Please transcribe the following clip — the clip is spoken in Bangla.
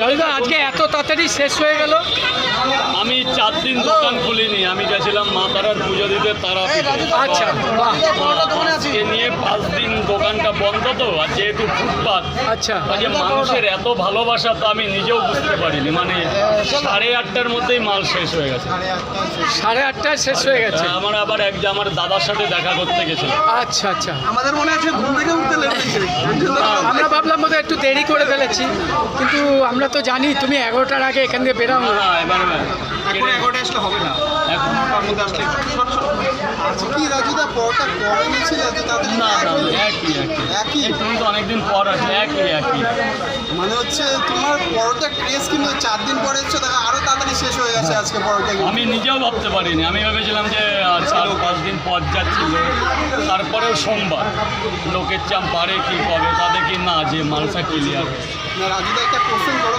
রাজুদা আজকে এত তাড়াতাড়ি শেষ হয়ে গেল? আমি 4 দিন দোকান খুলিনি, আমি গেছিলাম মা তারার পুজো দিতে তারাপীঠে। আচ্ছা, বাহ। এ নিয়ে 5 দিন দোকানটা বন্ধ তো, আর যেহেতু ফুটপাত, আচ্ছা, আজকে মানুষের এত ভালোবাসা তো আমি নিজেও বুঝতে পারিনি। মানে 8:30টার মধ্যেই মাল শেষ হয়ে গেছে। 8:30টায় শেষ হয়ে গেছে। আমার আবার আমার দাদার সাথে দেখা করতে গেছিলাম। আচ্ছা আচ্ছা, আমাদের মনে আছে ঘুম থেকে উঠতে লেট আমরা ভাবলাম বোধহয় একটু দেরি করে ফেলেছি, কিন্তু আমরা তো জানি তুমি 11টার আগে এখান থেকে বেরাও না। না, এবার এখন 11টায় আসলে হবে না, এখন তার মধ্যে আসলে আচ্ছা কি রাজুদা পরোটা গরম ছিল এত তাড়াতাড়ি না না, একই একই তুমি তো অনেকদিন পর আসলে একই। মানে হচ্ছে তোমার পরোটা ক্রেজ কিন্তু 4 দিন পরে এসছো, দেখা আরো তাড়াতাড়ি শেষ হয়ে গেছে আজকে পরোটা। আমি নিজেও ভাবতে পারিনি, আমি ভেবেছিলাম যে 4-5 দিন পর যাচ্ছিল, তারপরেও সোমবার লোকের চাপ বাড়ে কি কবে, তা দেখি না যে মালসা ক্লিয়ার। রাজুদা একটা কোশ্চেন করো,